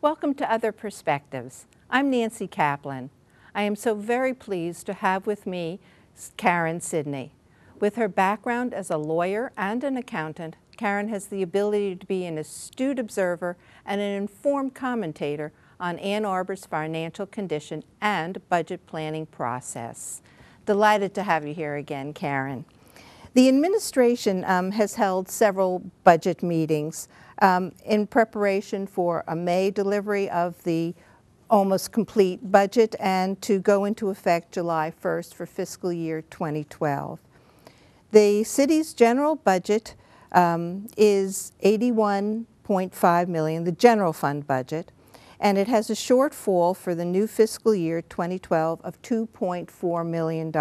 Welcome to Other Perspectives. I'm Nancy Kaplan. I am so very pleased to have with me Karen Sidney. With her background as a lawyer and an accountant, Karen has the ability to be an astute observer and an informed commentator on Ann Arbor's financial condition and budget planning process. Delighted to have you here again, Karen. The administration has held several budget meetings in preparation for a May delivery of the almost complete budget and to go into effect July 1st for fiscal year 2012. The city's general budget is $81.5 million, the general fund budget, and it has a shortfall for the new fiscal year 2012 of $2.4 million.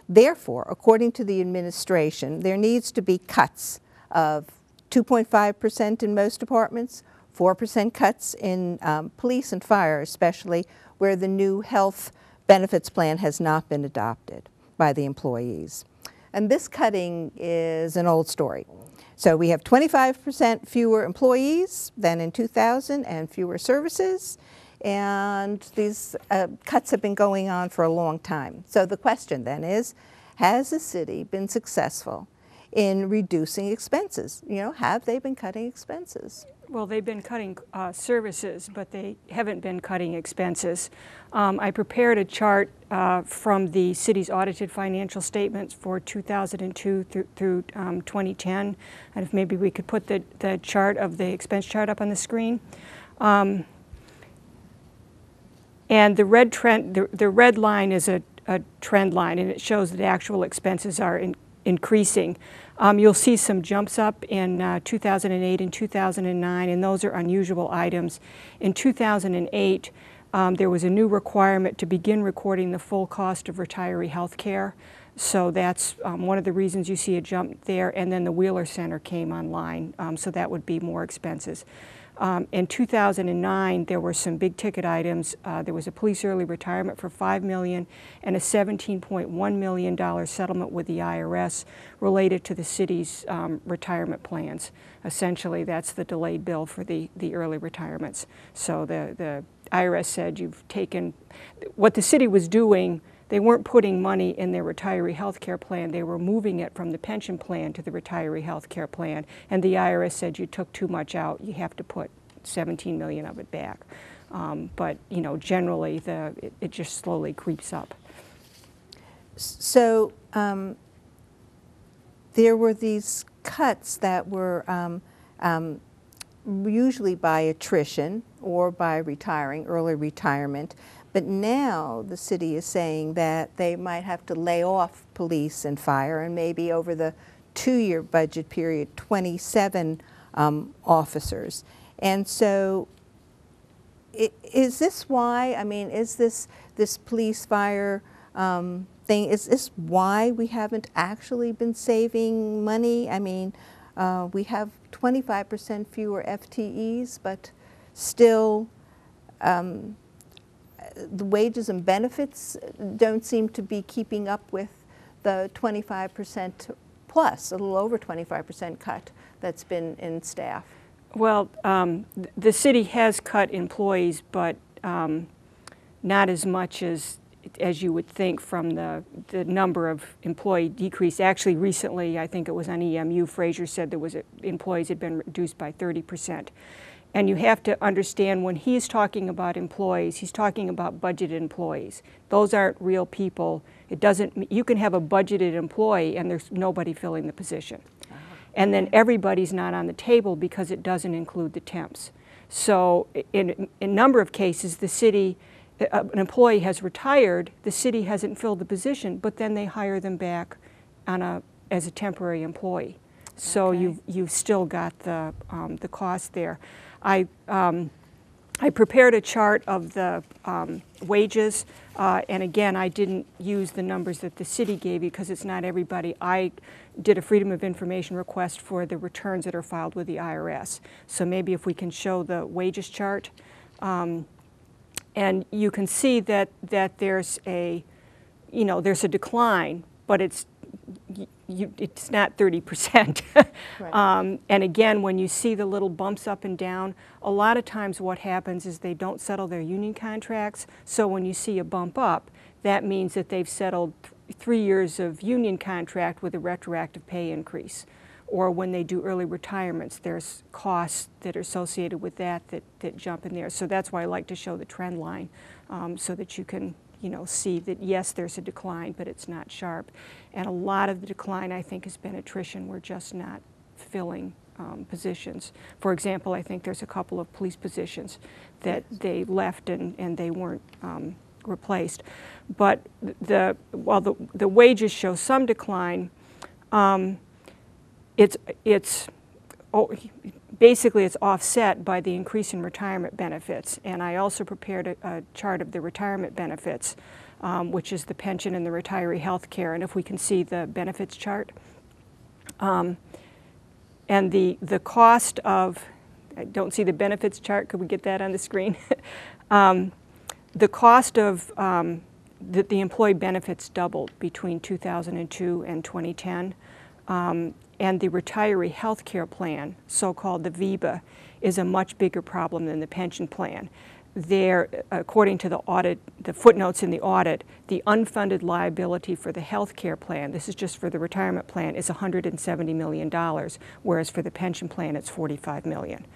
Therefore, according to the administration, there needs to be cuts of 2.5% in most departments, 4% cuts in police and fire, especially where the new health benefits plan has not been adopted by the employees. And this cutting is an old story. So we have 25% fewer employees than in 2000 and fewer services. And these cuts have been going on for a long time. So the question then is, has the city been successful in reducing expenses? You know, have they been cutting expenses? Well, they've been cutting services, but they haven't been cutting expenses. I prepared a chart from the city's audited financial statements for 2002 through 2010. And if maybe we could put the chart of the expense chart up on the screen. And the red line is a trend line, and it shows that actual expenses are increasing. You'll see some jumps up in 2008 and 2009, and those are unusual items. In 2008, there was a new requirement to begin recording the full cost of retiree health care. So that's one of the reasons you see a jump there. And then the Wheeler Center came online, so that would be more expenses. In 2009, there were some big ticket items. There was a police early retirement for $5 million and a $17.1 million settlement with the IRS related to the city's retirement plans. Essentially, that's the delayed bill for the early retirements. So the IRS said, you've taken, what the city was doing, they weren't putting money in their retiree health care plan. They were moving it from the pension plan to the retiree health care plan. And the IRS said, you took too much out. You have to put $17 million of it back. But, you know, generally, it just slowly creeps up. So there were these cuts that were usually by attrition or by retiring, early retirement. But now the city is saying that they might have to lay off police and fire, and maybe over the 2-year budget period, 27 officers. And so is this why, I mean, is this police fire thing, is this why we haven't actually been saving money? I mean, we have 25% fewer FTEs, but still the wages and benefits don't seem to be keeping up with the 25% plus, a little over 25% cut that's been in staff. Well, the city has cut employees, but not as much as you would think from the number of employee decrease. Actually, recently, I think it was on EMU, Fraser said there was employees had been reduced by 30%. And you have to understand, when he's talking about employees, he's talking about budgeted employees. Those aren't real people. It doesn't, you can have a budgeted employee and there's nobody filling the position. And then everybody's not on the table because it doesn't include the temps. So in a number of cases, the city, an employee has retired, the city hasn't filled the position, but then they hire them back as a temporary employee. So okay. you've still got the cost there. I prepared a chart of the wages, and again, I didn't use the numbers that the city gave you because it's not everybody. I did a Freedom of Information request for the returns that are filed with the IRS. So maybe if we can show the wages chart, and you can see that there's a decline, but it's it's not 30%. Right. And again, when you see the little bumps up and down, a lot of times what happens is they don't settle their union contracts. So when you see a bump up, that means that they've settled 3 years of union contract with a retroactive pay increase. Or when they do early retirements, there's costs that are associated with that jump in there. So that's why I like to show the trend line, so that you can see that yes, there's a decline, but it's not sharp. And a lot of the decline, I think, has been attrition. We're just not filling positions. For example, I think there's a couple of police positions that they left and they weren't replaced. But while the wages show some decline, basically it's offset by the increase in retirement benefits. And I also prepared a chart of the retirement benefits, which is the pension and the retiree health care. And if we can see the benefits chart. And the cost of, I don't see the benefits chart, could we get that on the screen? The cost of the employee benefits doubled between 2002 and 2010. And the retiree health care plan, so-called the VEBA, is a much bigger problem than the pension plan. There, according to the audit, the footnotes in the audit, the unfunded liability for the health care plan, this is just for the retirement plan, is $170 million, whereas for the pension plan it's $45 million.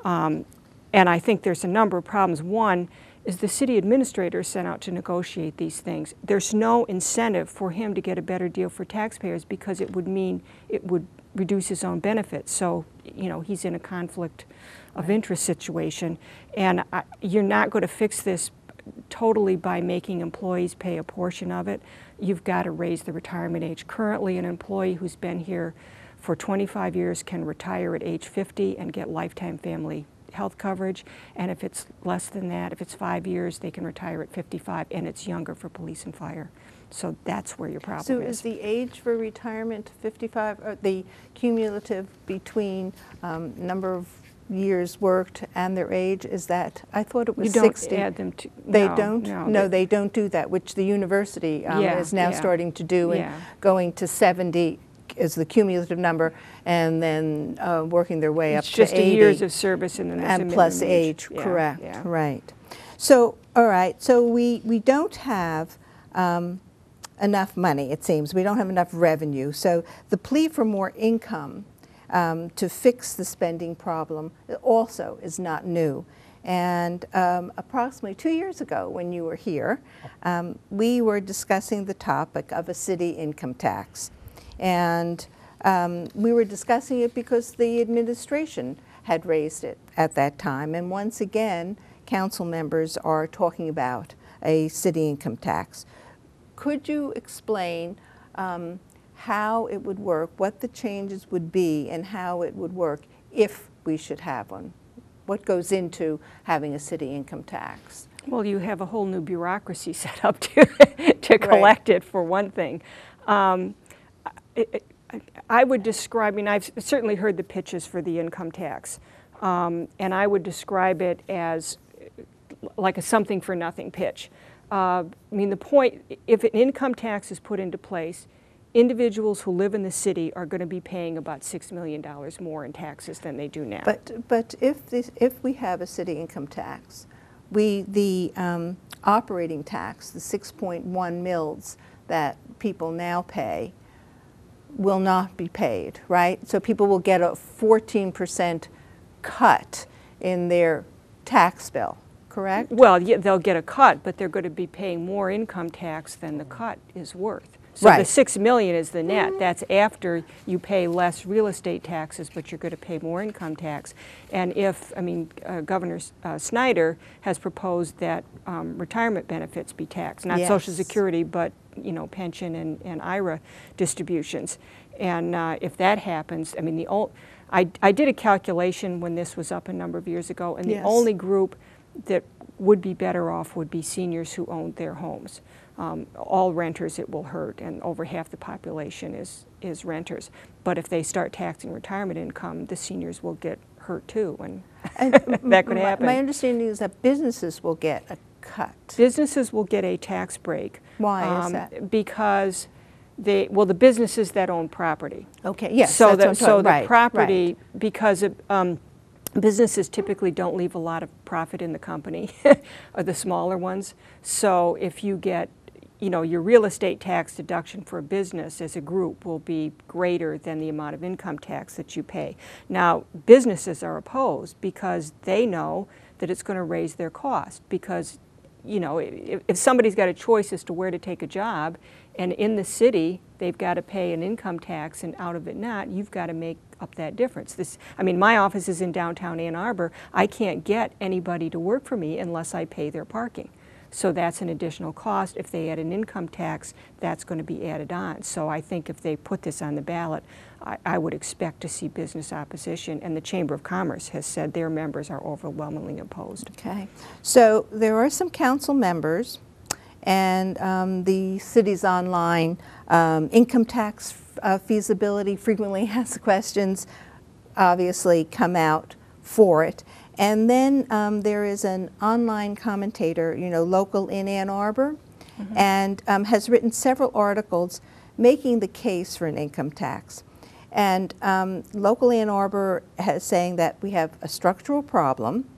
And I think there's a number of problems. One is the city administrator is sent out to negotiate these things. There's no incentive for him to get a better deal for taxpayers because it would mean it would reduce his own benefits. So, he's in a conflict of interest situation. And you're not going to fix this totally by making employees pay a portion of it. You've got to raise the retirement age. Currently, an employee who's been here for 25 years can retire at age 50 and get lifetime family health coverage, and if it's less than that, if it's 5 years, they can retire at 55, and it's younger for police and fire. So that's where your problem is. So is the age for retirement 55, or the cumulative between number of years worked and their age, is that, I thought it was 60. You don't add them to, They no, don't? No, they don't do that, which the university is now starting to do, and going to 70 is the cumulative number, and then working their way up to 80. It's just years of service and then there's and plus age, correct, right. So, all right, so we don't have enough money, it seems. We don't have enough revenue. So the plea for more income to fix the spending problem also is not new. And approximately 2 years ago, when you were here, we were discussing the topic of a city income tax. And we were discussing it because the administration had raised it at that time. And once again, council members are talking about a city income tax. Could you explain how it would work, what the changes would be, and how it would work if we should have one? What goes into having a city income tax? Well, you have a whole new bureaucracy set up to collect it, for one thing. I would describe, I mean, I've certainly heard the pitches for the income tax, and I would describe it as like a something for nothing pitch. I mean, the point, if an income tax is put into place, individuals who live in the city are going to be paying about $6 million more in taxes than they do now. But if we have a city income tax, the operating tax, the 6.1 mils that people now pay, will not be paid, right? So people will get a 14% cut in their tax bill, correct? Well, yeah, they'll get a cut, but they're going to be paying more income tax than the cut is worth. So the $6 million is the net. That's after you pay less real estate taxes, but you're going to pay more income tax. And if, I mean, Governor Snyder has proposed that retirement benefits be taxed, not Social Security, but pension and IRA distributions. And if that happens, I mean, I did a calculation when this was up a number of years ago, and the only group that would be better off would be seniors who owned their homes. All renters it will hurt, and over half the population is renters. But if they start taxing retirement income, the seniors will get hurt too, and that could happen. My understanding is that businesses will get a cut. Businesses will get a tax break. Why is that? Because Well, the businesses that own property. Okay, yes, So that's what I'm talking- the property, right. because businesses typically don't leave a lot of profit in the company, or the smaller ones. So if you get, your real estate tax deduction for a business as a group will be greater than the amount of income tax that you pay. Now, businesses are opposed because they know that it's going to raise their cost, because if somebody's got a choice as to where to take a job, and in the city they've got to pay an income tax and out of it not, you've got to make up that difference. My office is in downtown Ann Arbor. I can't get anybody to work for me unless I pay their parking. So that's an additional cost. If they add an income tax, that's going to be added on. So I think if they put this on the ballot, I would expect to see business opposition, and the Chamber of Commerce has said their members are overwhelmingly opposed. Okay. So there are some council members, and the city's online income tax feasibility frequently asked questions obviously come out for it. And then there is an online commentator, local in Ann Arbor, mm-hmm. and has written several articles making the case for an income tax. And local Ann Arbor is saying that we have a structural problem,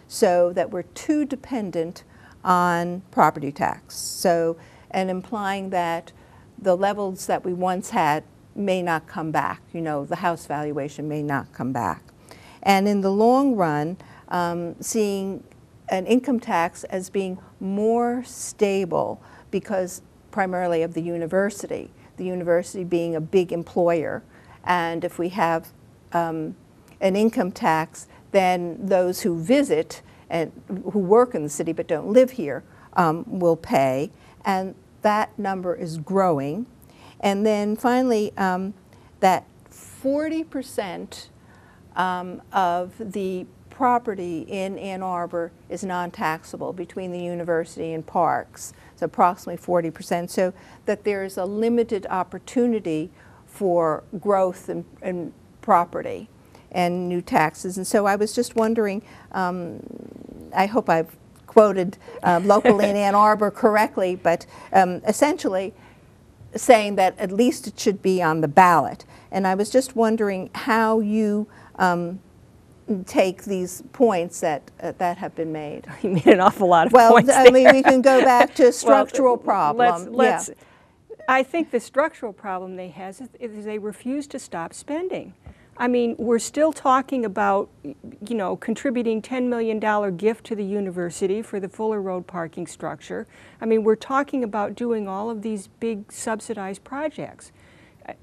so that we're too dependent on property tax. So, and implying that the levels that we once had may not come back. The house valuation may not come back. And in the long run, seeing an income tax as being more stable because primarily of the university being a big employer. And if we have an income tax, then those who visit and who work in the city but don't live here will pay. And that number is growing. And then finally, that 40% of the property in Ann Arbor is non-taxable between the university and parks. It's approximately 40%, so that there's a limited opportunity for growth in property and new taxes. And so I was just wondering, I hope I've quoted local in Ann Arbor correctly, but essentially saying that at least it should be on the ballot. And I was just wondering how you take these points that have been made. You made an awful lot of points. Well, I mean, we can go back to structural problem. Let's, I think the structural problem they have is they refuse to stop spending. I mean, we're still talking about, contributing $10 million gift to the university for the Fuller Road parking structure. I mean, we're talking about doing all of these big subsidized projects.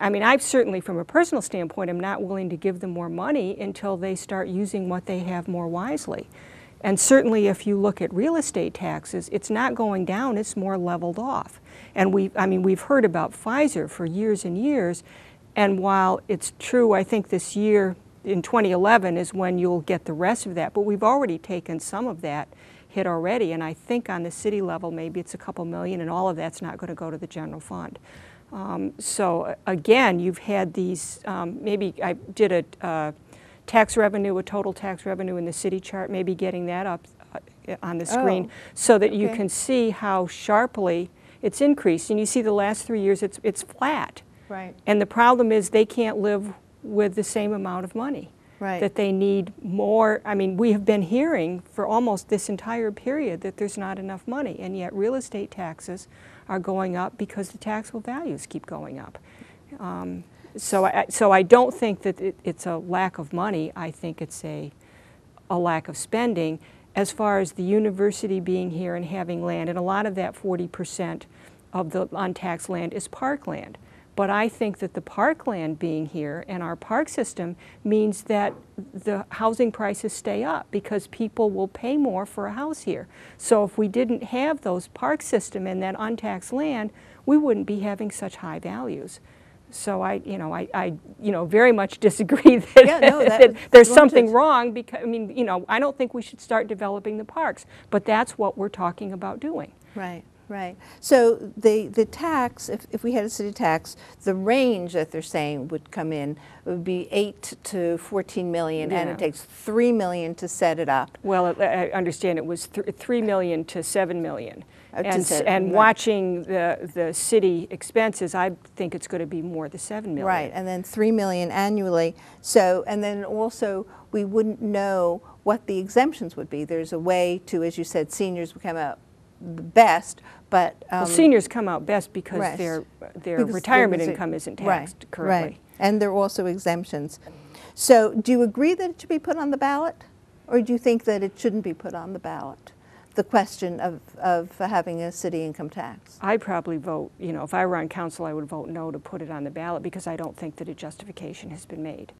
I mean, I've certainly, from a personal standpoint, I'm not willing to give them more money until they start using what they have more wisely. And certainly if you look at real estate taxes, it's not going down, it's more leveled off. And we've heard about Pfizer for years and years, and while it's true, I think this year, in 2011, is when you'll get the rest of that, but we've already taken some of that hit already, and I think on the city level, maybe it's a couple million, and all of that's not going to go to the general fund. So again, you've had these, maybe I did a tax revenue, a total tax revenue in the city chart, maybe getting that up on the screen so that you can see how sharply it's increased. And you see the last 3 years it's flat. Right. And the problem is they can't live with the same amount of money. Right. That they need more. I mean, we have been hearing for almost this entire period that there's not enough money, and yet real estate taxes are going up because the taxable values keep going up. So I don't think that it's a lack of money. I think it's a lack of spending. As far as the university being here and having land, and a lot of that 40% of the untaxed land is parkland. But I think that the parkland being here and our park system means that the housing prices stay up because people will pay more for a house here. So if we didn't have those park system and that untaxed land, we wouldn't be having such high values. So I very much disagree that, that there's something wrong because, I don't think we should start developing the parks, but that's what we're talking about doing. Right. Right. So the tax, if we had a city tax, the range that they're saying would come in would be 8 to 14 million, and Yeah. it takes 3 million to set it up. Well, I understand it was 3 million to 7 million. And Right. watching the city expenses, I think it's going to be more the 7 million. Right, and then 3 million annually. So, and then also we wouldn't know what the exemptions would be. There's a way to, as you said, seniors would come out the best, but Well, seniors come out best because Right. their Because retirement there was income isn't right, taxed currently. Right, and there are also exemptions. So do you agree that it should be put on the ballot? Or do you think that it shouldn't be put on the ballot? The question of having a city income tax? I'd probably vote, if I were on council, I would vote no to put it on the ballot because I don't think that a justification has been made.